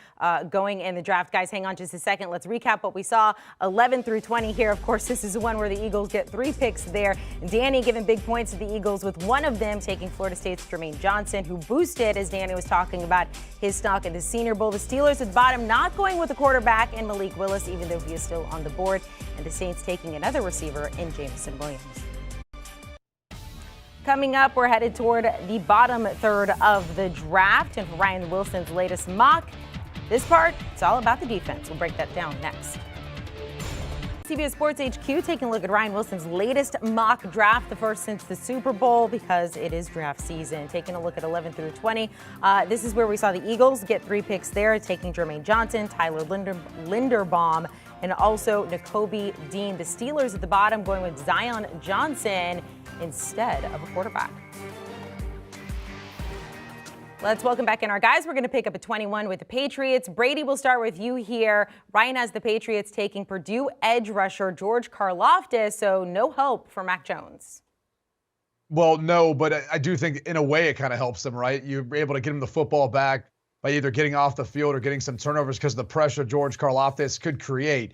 going in the draft. Guys, hang on just a second. Let's recap what we saw 11 through 20 here. Of course, this is the one where the Eagles get 3 picks there. Danny giving big points to the Eagles, with one of them taking Florida State's Jermaine Johnson, who boosted, as Danny was talking about, his stock in the Senior Bowl. The Steelers at the bottom not going with a quarterback in Malik Willis, even though he is still on the board. And the Saints taking another receiver in Jameson Williams. Coming up, we're headed toward the bottom third of the draft. And for Ryan Wilson's latest mock, this part, it's all about the defense. We'll break that down next. CBS Sports HQ taking a look at Ryan Wilson's latest mock draft, the first since the Super Bowl, because it is draft season. Taking a look at 11 through 20. This is where we saw the Eagles get 3 picks there, taking Jermaine Johnson, Tyler Linderbaum, and also Nakobe Dean. The Steelers at the bottom going with Zion Johnson instead of a quarterback. Let's welcome back in our guys. We're going to pick up at 21 with the Patriots. Brady, we'll start with you here. Ryan has the Patriots taking Purdue edge rusher George Karlaftis, so no hope for Mac Jones. Well, no, but I do think in a way it kind of helps them, right? You're able to get him the football back by either getting off the field or getting some turnovers because of the pressure George Karlaftis could create.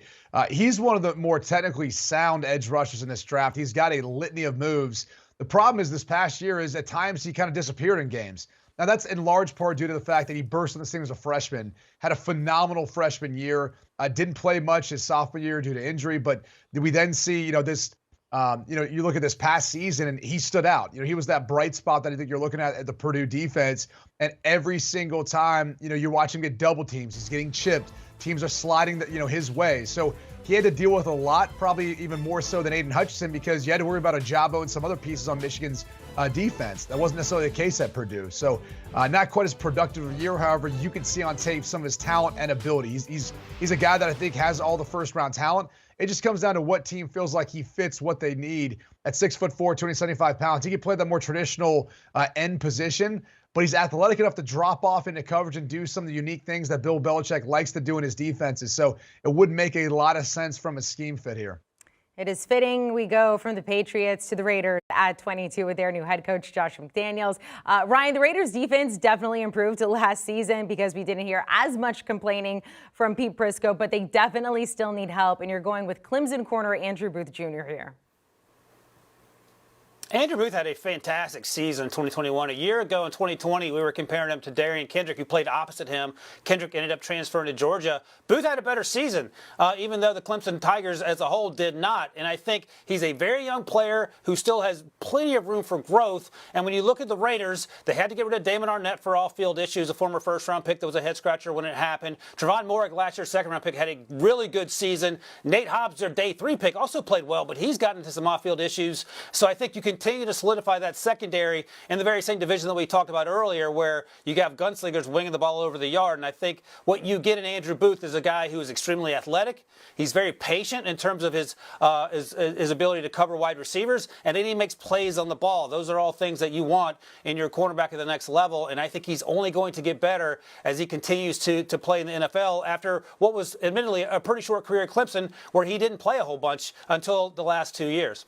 He's one of the more technically sound edge rushers in this draft. He's got a litany of moves. The problem is this past year is at times he kind of disappeared in games. Now, that's in large part due to the fact that he burst on this thing as a freshman, had a phenomenal freshman year, didn't play much his sophomore year due to injury, but we then see, you look at this past season and he stood out. He was that bright spot that I think you're looking at the Purdue defense. And every single time, you're watching him get double teams. He's getting chipped. Teams are sliding, his way. So he had to deal with a lot, probably even more so than AIDAN Hutchinson, because you had to worry about OJABO and some other pieces on Michigan's defense. That wasn't necessarily the case at Purdue. So not quite as productive a year. However, you can see on tape some of his talent and ability. He's a guy that I think has all the first-round talent. It just comes down to what team feels like he fits what they need. At 6'4", 275 pounds, he can play the more traditional end position, but he's athletic enough to drop off into coverage and do some of the unique things that Bill Belichick likes to do in his defenses. So it would make a lot of sense from a scheme fit here. It is fitting. We go from the Patriots to the Raiders at 22 with their new head coach, Josh McDaniels. Ryan, the Raiders defense definitely improved last season because we didn't hear as much complaining from Pete Prisco, but they definitely still need help. And you're going with Clemson corner Andrew Booth Jr. here. Andrew Booth had a fantastic season in 2021. A year ago in 2020, we were comparing him to Darian Kendrick, who played opposite him. Kendrick ended up transferring to Georgia. Booth had a better season, even though the Clemson Tigers as a whole did not. And I think he's a very young player who still has plenty of room for growth. And when you look at the Raiders, they had to get rid of Damon Arnett for off-field issues, a former first-round pick that was a head-scratcher when it happened. Trevon Moehrig, last year's second-round pick, had a really good season. Nate Hobbs, their day 3 pick, also played well, but he's gotten into some off-field issues. So I think you continue to solidify that secondary in the very same division that we talked about earlier, where you have gunslingers winging the ball all over the yard. And I think what you get in Andrew Booth is a guy who is extremely athletic. He's very patient in terms of his ability to cover wide receivers, and then he makes plays on the ball. Those are all things that you want in your cornerback at the next level, and I think he's only going to get better as he continues to play in the NFL after what was admittedly a pretty short career at Clemson, where he didn't play a whole bunch until the last 2 years.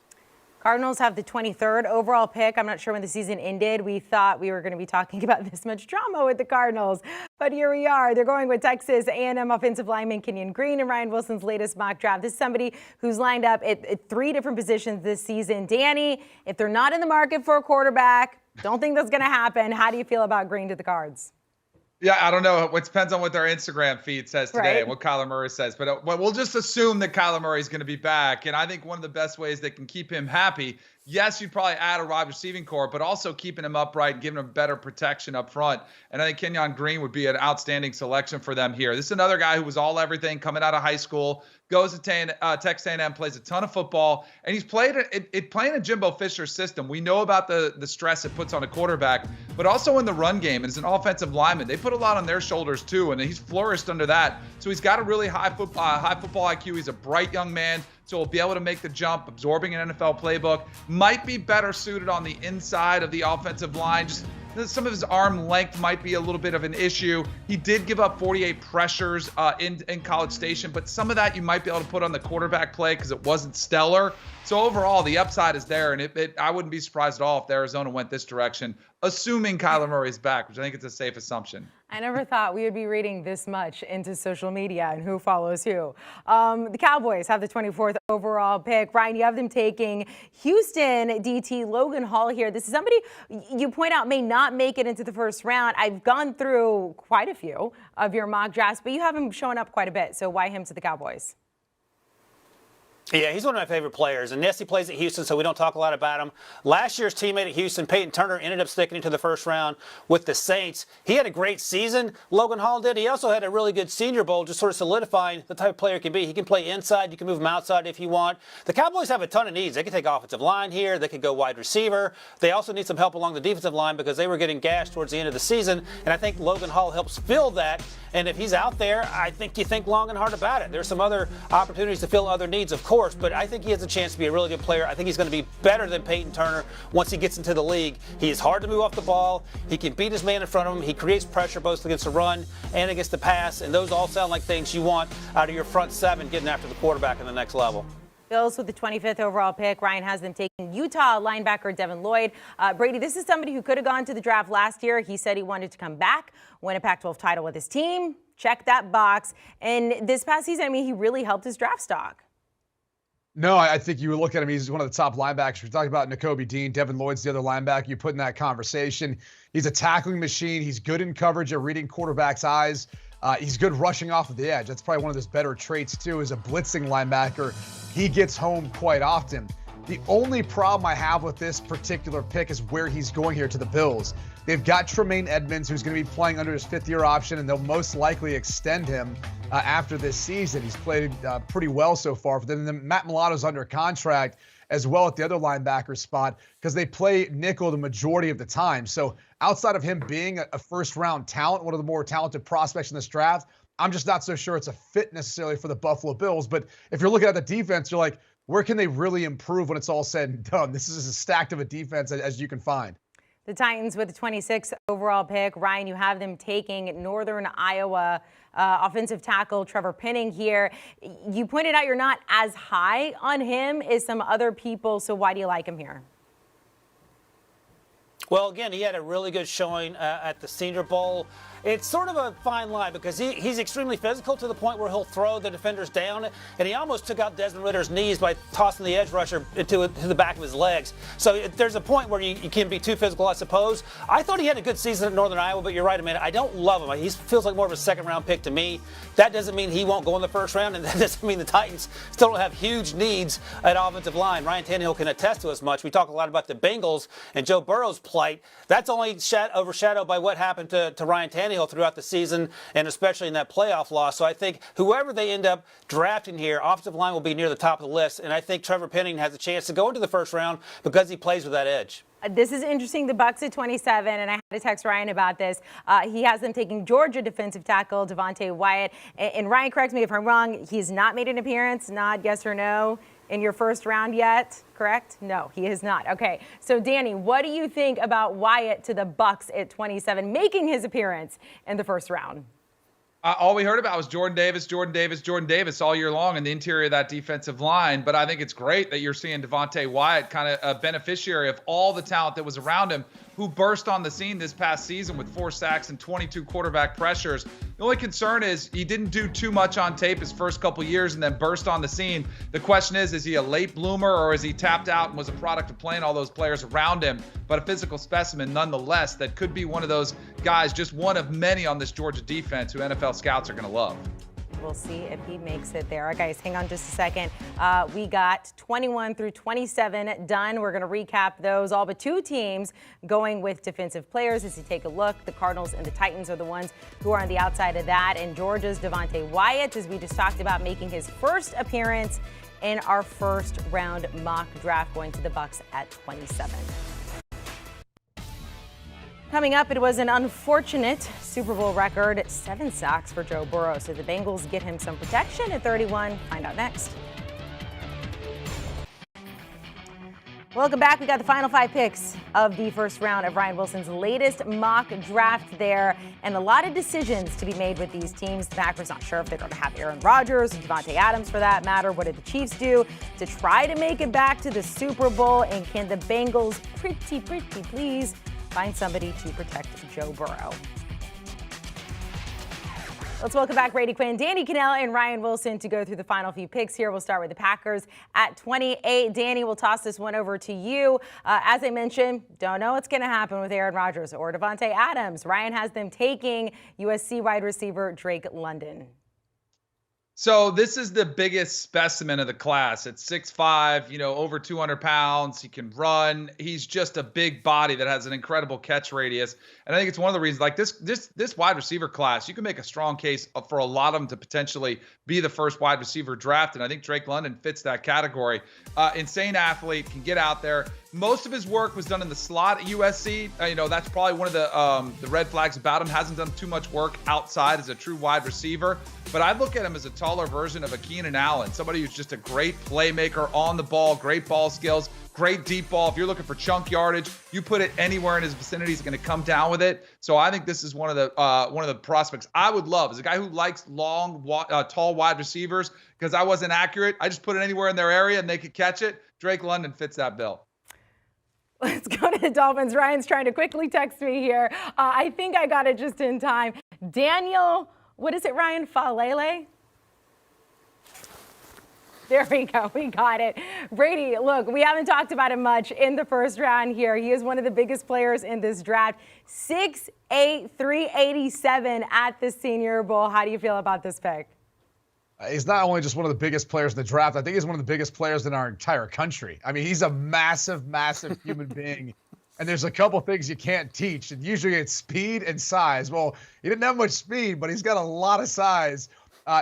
Cardinals have the 23rd overall pick. I'm not sure when the season ended. We thought we were going to be talking about this much drama with the Cardinals, but here we are. They're going with Texas A&M offensive lineman Kenyon Green in Ryan Wilson's latest mock draft. This is somebody who's lined up at 3 different positions this season. Danny, if they're not in the market for a quarterback, don't think that's going to happen. How do you feel about Green to the Cards? Yeah, I don't know. It depends on what their Instagram feed says today and what Kyler Murray says. But we'll just assume that Kyler Murray is going to be back. And I think one of the best ways they can keep him happy, yes, you'd probably add a wide receiving core, but also keeping him upright and giving him better protection up front. And I think Kenyon Green would be an outstanding selection for them here. This is another guy who was all everything coming out of high school, goes to Texas A&M, plays a ton of football, and he's playing in Jimbo Fisher's system. We know about the stress it puts on a quarterback, but also in the run game. And as an offensive lineman, they put a lot on their shoulders too, and he's flourished under that. So he's got a really high football IQ. He's a bright young man, so he'll be able to make the jump, absorbing an NFL playbook. Might be better suited on the inside of the offensive line. Just some of his arm length might be a little bit of an issue. He did give up 48 pressures in College Station, but some of that you might be able to put on the quarterback play because it wasn't stellar. So overall, the upside is there, and I wouldn't be surprised at all if Arizona went this direction, assuming Kyler Murray is back, which I think it's a safe assumption. I never thought we would be reading this much into social media and who follows who. The Cowboys have the 24th overall pick. Ryan, you have them taking Houston DT Logan Hall here. This is somebody you point out may not make it into the first round. I've gone through quite a few of your mock drafts, but you have him showing up quite a bit. So why him to the Cowboys? Yeah, he's one of my favorite players. And yes, he plays at Houston, so we don't talk a lot about him. Last year's teammate at Houston, Peyton Turner, ended up sticking into the first round with the Saints. He had a great season, Logan Hall did. He also had a really good Senior Bowl, just sort of solidifying the type of player he can be. He can play inside. You can move him outside if you want. The Cowboys have a ton of needs. They can take offensive line here. They could go wide receiver. They also need some help along the defensive line because they were getting gashed towards the end of the season. And I think Logan Hall helps fill that. And if he's out there, I think you think long and hard about it. There's some other opportunities to fill other needs, of course, but I think he has a chance to be a really good player. I think he's going to be better than Peyton Turner once he gets into the league. He is hard to move off the ball. He can beat his man in front of him. He creates pressure both against the run and against the pass, and those all sound like things you want out of your front seven getting after the quarterback in the next level. Bills with the 25th overall pick. Ryan has them taking Utah linebacker DEVIN LLOYD. Brady, this is somebody who could have gone to the draft last year. He said he wanted to come back, win a Pac-12 title with his team. Check that box. And this past season, I mean, he really helped his draft stock. No, I think you look at him, he's one of the top linebackers. We're talking about Nakobe Dean. DEVIN LLOYD's the other linebacker you put in that conversation. He's a tackling machine. He's good in coverage at reading quarterbacks' eyes. He's good rushing off of the edge. That's probably one of his better traits, too, as a blitzing linebacker. He gets home quite often. The only problem I have with this particular pick is where he's going here to the Bills. They've got Tremaine Edmonds, who's going to be playing under his fifth-year option, and they'll most likely extend him after this season. He's played pretty well so far. But then Matt Milano's under contract as well at the other linebacker spot because they play nickel the majority of the time. So outside of him being a first-round talent, one of the more talented prospects in this draft, I'm just not so sure it's a fit necessarily for the Buffalo Bills. But if you're looking at the defense, you're like, where can they really improve when it's all said and done? This is as stacked of a defense as you can find. The Titans with the 26th overall pick. Ryan, you have them taking Northern Iowa offensive tackle Trevor Penning here. You pointed out you're not as high on him as some other people, so why do you like him here? Well, again, he had a really good showing at the Senior Bowl. It's sort of a fine line because he's extremely physical to the point where he'll throw the defenders down, and he almost took out Desmond Ritter's knees by tossing the edge rusher to the back of his legs. So there's a point where you can be too physical, I suppose. I thought he had a good season at Northern Iowa, but you're right, Amanda. I don't love him. He feels like more of a second-round pick to me. That doesn't mean he won't go in the first round, and that doesn't mean the Titans still don't have huge needs at offensive line. Ryan Tannehill can attest to as much. We talk a lot about the Bengals and Joe Burrow's plight. That's only overshadowed by what happened to Ryan Tannehill throughout the season, and especially in that playoff loss. So I think whoever they end up drafting here, offensive line will be near the top of the list, and I think Trevor Penning has a chance to go into the first round because he plays with that edge. This is interesting. The Bucks at 27, and I had to text Ryan about this. He has them taking Georgia defensive tackle DeVonte WYATT. And Ryan, correct me if I'm wrong, he's not made an appearance, not yes or no, in your first round yet, correct? No, he has not. Okay, so Danny, what do you think about WYATT to the Bucks at 27, making his appearance in the first round? All we heard about was Jordan Davis all year long in the interior of that defensive line. But I think it's great that you're seeing Devonte Wyatt kind of a beneficiary of all the talent that was around him, who burst on the scene this past season with 4 sacks and 22 quarterback pressures. The only concern is he didn't do too much on tape his first couple years and then burst on the scene. The question is he a late bloomer, or is he tapped out and was a product of playing all those players around him, but a physical specimen nonetheless that could be one of those guys, just one of many on this Georgia defense who NFL scouts are going to love. We'll see if he makes it there. All right, guys, hang on just a second. We got 21 through 27 done. We're going to recap those. All but 2 teams going with defensive players. As you take a look, the Cardinals and the Titans are the ones who are on the outside of that. And Georgia's Devonte Wyatt, as we just talked about, making his first appearance in our first round mock draft, going to the Bucks at 27. Coming up, it was an unfortunate Super Bowl record, 7 sacks for Joe Burrow. So the Bengals get him some protection at 31. Find out next. Welcome back. We got the final 5 picks of the first round of Ryan Wilson's latest mock draft there, and a lot of decisions to be made with these teams. The Packers not sure if they're going to have Aaron Rodgers, or Devontae Adams for that matter. What did the Chiefs do to try to make it back to the Super Bowl? And can the Bengals pretty please find somebody to protect Joe Burrow? Let's welcome back Brady Quinn, Danny Kanell, and Ryan Wilson to go through the final few picks here. We'll start with the Packers at 28. Danny, we'll toss this one over to you. As I mentioned, don't know what's going to happen with Aaron Rodgers or Devontae Adams. Ryan has them taking USC wide receiver Drake London. So this is the biggest specimen of the class. At 6'5", over 200 pounds. He can run. He's just a big body that has an incredible catch radius. And I think it's one of the reasons, like this wide receiver class, you can make a strong case for a lot of them to potentially be the first wide receiver drafted. And I think Drake London fits that category. Insane athlete, can get out there. Most of his work was done in the slot at USC. That's probably one of the red flags about him. Hasn't done too much work outside as a true wide receiver. But I look at him as a taller version of a Keenan Allen, somebody who's just a great playmaker on the ball, great ball skills, great deep ball. If you're looking for chunk yardage, you put it anywhere in his vicinity, he's going to come down with it. So I think this is one of the prospects I would love. As a guy who likes long, tall wide receivers, because I wasn't accurate, I just put it anywhere in their area and they could catch it. Drake London fits that bill. Let's go to the Dolphins. Ryan's trying to quickly text me here. I think I got it just in time. Daniel, what is it, Ryan? Falele? There we go. We got it. Brady, look, we haven't talked about him much in the first round here. He is one of the biggest players in this draft. 6'8", 387 at the Senior Bowl. How do you feel about this pick? He's not only just one of the biggest players in the draft, I think he's one of the biggest players in our entire country. I mean, he's a massive human being. And there's a couple things you can't teach. And usually it's speed and size. Well, he didn't have much speed, but he's got a lot of size.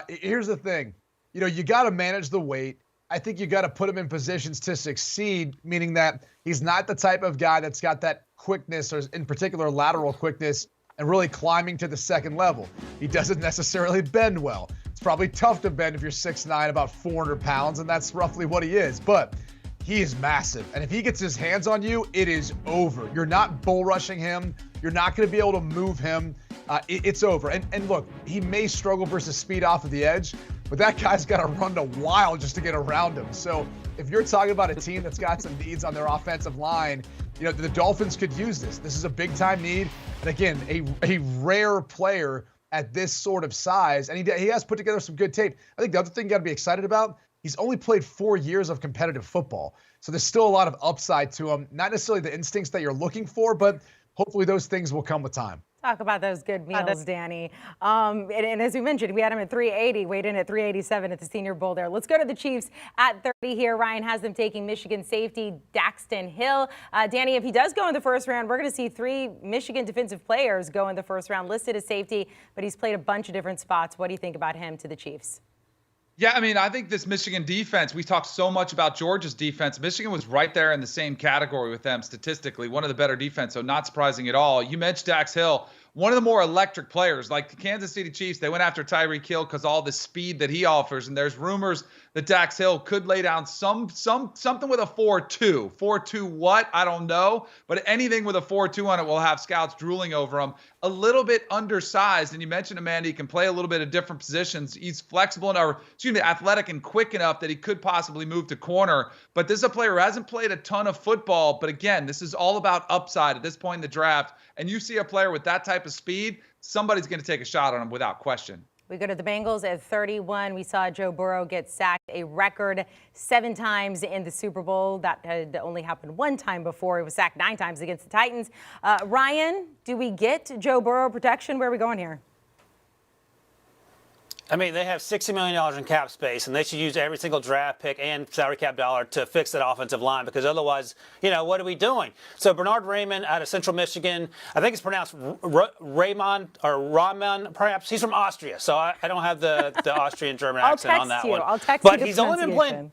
Here's the thing. You got to manage the weight. I think you got to put him in positions to succeed, meaning that he's not the type of guy that's got that quickness, or in particular lateral quickness, and really climbing to the second level. He doesn't necessarily bend well. It's probably tough to bend if you're 6'9", about 400 pounds, and that's roughly what he is. But he is massive, and if he gets his hands on you, it is over. You're not bull rushing him. You're not going to be able to move him. It's over. And look, he may struggle versus speed off of the edge, but that guy's got to run a while just to get around him. So if you're talking about a team that's got some needs on their offensive line, the Dolphins could use this. This is a big-time need. And again, a rare player at this sort of size, and he has put together some good tape. I think the other thing you got to be excited about, he's only played 4 years of competitive football. So there's still a lot of upside to him. Not necessarily the instincts that you're looking for, but hopefully those things will come with time. Talk about those good meals, Danny. And as we mentioned, we had him at 380, weighed in at 387 at the Senior Bowl there. Let's go to the Chiefs at 30 here. Ryan has them taking Michigan safety Daxton Hill. Danny, if he does go in the first round, we're going to see 3 Michigan defensive players go in the first round, listed as safety, but he's played a bunch of different spots. What do you think about him to the Chiefs? Yeah, I think this Michigan defense, we talked so much about Georgia's defense. Michigan was right there in the same category with them statistically, one of the better defense, so not surprising at all. You mentioned Dax Hill, one of the more electric players. Like the Kansas City Chiefs, they went after Tyreek Hill because all the speed that he offers, and there's rumors that Dax Hill could lay down something with a 4.2. 4.2 what? I don't know. But anything with a 4.2 on it will have scouts drooling over him. A little bit undersized, and you mentioned Amanda, he can play a little bit of different positions. He's flexible athletic and quick enough that he could possibly move to corner. But this is a player who hasn't played a ton of football. But again, this is all about upside at this point in the draft. And you see a player with that type of speed, somebody's going to take a shot on him without question. We go to the Bengals at 31. We saw Joe Burrow get sacked a record 7 times in the Super Bowl. That had only happened 1 time before. He was sacked 9 times against the Titans. Ryan, do we get Joe Burrow protection? Where are we going here? I mean, they have $60 million in cap space, and they should use every single draft pick and salary cap dollar to fix that offensive line, because otherwise, what are we doing? So Bernard Raymond out of Central Michigan, I think it's pronounced Raymond or Rahman, perhaps. He's from Austria, so I don't have the Austrian-German accent on that one. I'll text you. But he's only been playing.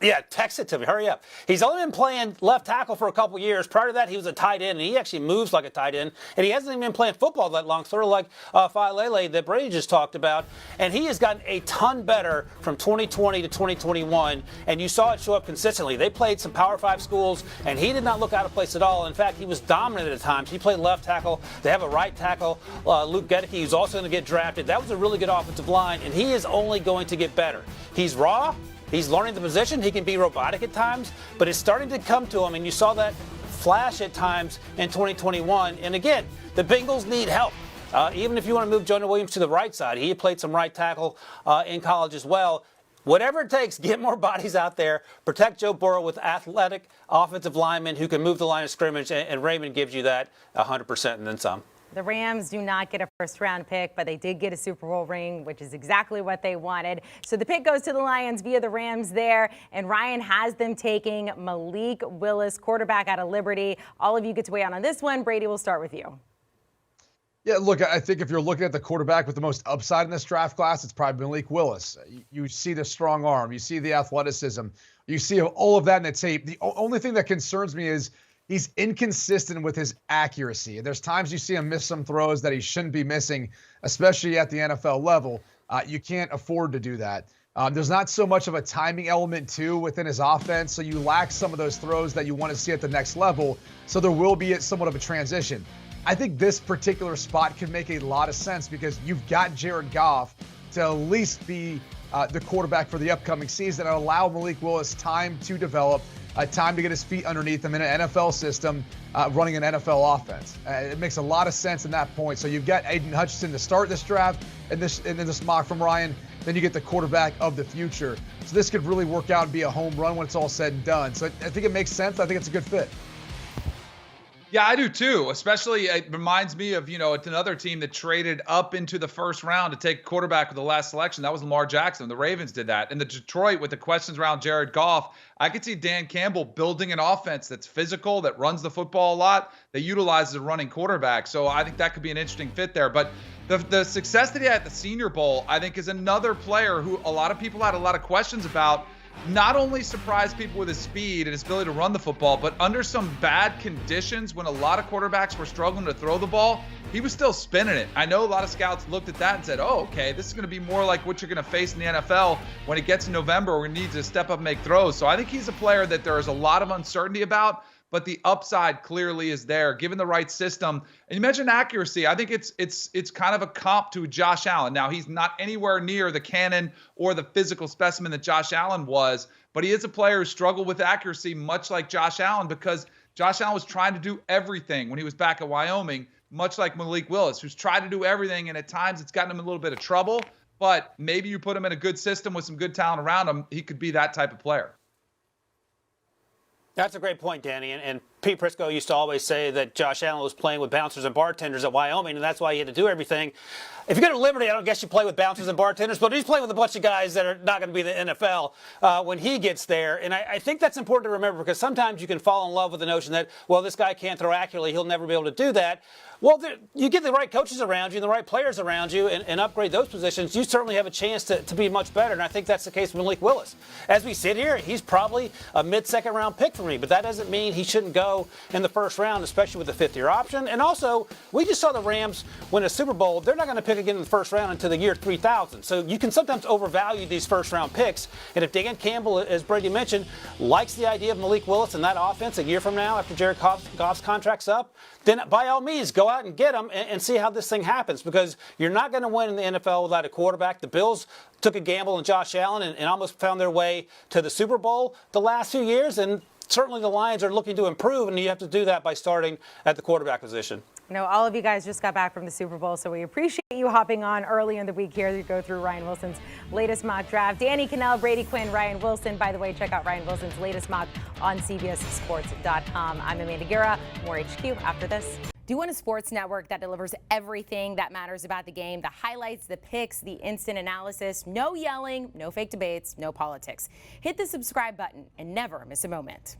Yeah, text it to me. Hurry up. He's only been playing left tackle for a couple years. Prior to that, he was a tight end, and he actually moves like a tight end. And he hasn't even been playing football that long, sort of like Failele that Brady just talked about. And he has gotten a ton better from 2020 to 2021, and you saw it show up consistently. They played some Power 5 schools, and he did not look out of place at all. In fact, he was dominant at times. He played left tackle. They have a right tackle, Luke Gedeke, who's also going to get drafted. That was a really good offensive line, and he is only going to get better. He's raw. He's learning the position. He can be robotic at times, but it's starting to come to him, and you saw that flash at times in 2021. And again, the Bengals need help. Even if you want to move Jonah Williams to the right side, he played some right tackle in college as well. Whatever it takes, get more bodies out there. Protect Joe Burrow with athletic offensive linemen who can move the line of scrimmage, and Raymond gives you that 100% and then some. The Rams do not get a first-round pick, but they did get a Super Bowl ring, which is exactly what they wanted. So the pick goes to the Lions via the Rams there, and Ryan has them taking Malik Willis, quarterback out of Liberty. All of you get to weigh in on this one. Brady, we'll start with you. Yeah, look, I think if you're looking at the quarterback with the most upside in this draft class, it's probably Malik Willis. You see the strong arm. You see the athleticism. You see all of that in the tape. The only thing that concerns me is he's inconsistent with his accuracy. There's times you see him miss some throws that he shouldn't be missing, especially at the NFL level. You can't afford to do that. There's not so much of a timing element, too, within his offense, so you lack some of those throws that you want to see at the next level, so there will be somewhat of a transition. I think this particular spot could make a lot of sense because you've got Jared Goff to at least be the quarterback for the upcoming season and allow Malik Willis time to develop, time to get his feet underneath him in an NFL system, running an NFL offense. It makes a lot of sense in that point. So you've got AIDAN Hutchinson to start this draft and then this mock from Ryan. Then you get the quarterback of the future. So this could really work out and be a home run when it's all said and done. So I think it makes sense. I think it's a good fit. Yeah, I do too. Especially, it reminds me of, it's another team that traded up into the first round to take quarterback with the last selection. That was Lamar Jackson. The Ravens did that. And the Detroit, with the questions around Jared Goff, I could see Dan Campbell building an offense that's physical, that runs the football a lot, that utilizes a running quarterback. So I think that could be an interesting fit there. But the success that he had at the Senior Bowl, I think, is another player who a lot of people had a lot of questions about. Not only surprised people with his speed and his ability to run the football, but under some bad conditions when a lot of quarterbacks were struggling to throw the ball, he was still spinning it. I know a lot of scouts looked at that and said, oh, okay, this is going to be more like what you're going to face in the NFL when it gets in November. We're going to need to step up and make throws. So I think he's a player that there is a lot of uncertainty about, but the upside clearly is there, given the right system. And you mentioned accuracy. I think it's kind of a comp to Josh Allen. Now, he's not anywhere near the cannon or the physical specimen that Josh Allen was, but he is a player who struggled with accuracy, much like Josh Allen, because Josh Allen was trying to do everything when he was back at Wyoming, much like Malik Willis, who's tried to do everything, and at times it's gotten him in a little bit of trouble. But maybe you put him in a good system with some good talent around him, he could be that type of player. That's a great point, Danny. And Pete Prisco used to always say that Josh Allen was playing with bouncers and bartenders at Wyoming, and that's why he had to do everything. If you go to Liberty, I don't guess you play with bouncers and bartenders, but he's playing with a bunch of guys that are not going to be in the NFL when he gets there. And I think that's important to remember, because sometimes you can fall in love with the notion that, well, this guy can't throw accurately, he'll never be able to do that. Well, you get the right coaches around you and the right players around you and upgrade those positions, you certainly have a chance to be much better. And I think that's the case with Malik Willis. As we sit here, he's probably a mid-second round pick for me, but that doesn't mean he shouldn't go go in the first round, especially with the fifth-year option. And also, we just saw the Rams win a Super Bowl. They're not going to pick again in the first round until the year 3000. So you can sometimes overvalue these first-round picks. And if Dan Campbell, as Brady mentioned, likes the idea of Malik Willis and that offense a year from now after Jared Goff's contract's up, then by all means, go out and get him and see how this thing happens, because you're not going to win in the NFL without a quarterback. The Bills took a gamble on Josh Allen and almost found their way to the Super Bowl the last few years, and certainly the Lions are looking to improve, and you have to do that by starting at the quarterback position. I know all of you guys just got back from the Super Bowl, so we appreciate you hopping on early in the week here to go through Ryan Wilson's latest mock draft. Danny Kanell, Brady Quinn, Ryan Wilson. By the way, check out Ryan Wilson's latest mock on CBSSports.com. I'm Amanda Guerra. More HQ after this. Do you want a sports network that delivers everything that matters about the game? The highlights, the picks, the instant analysis, no yelling, no fake debates, no politics. Hit the subscribe button and never miss a moment.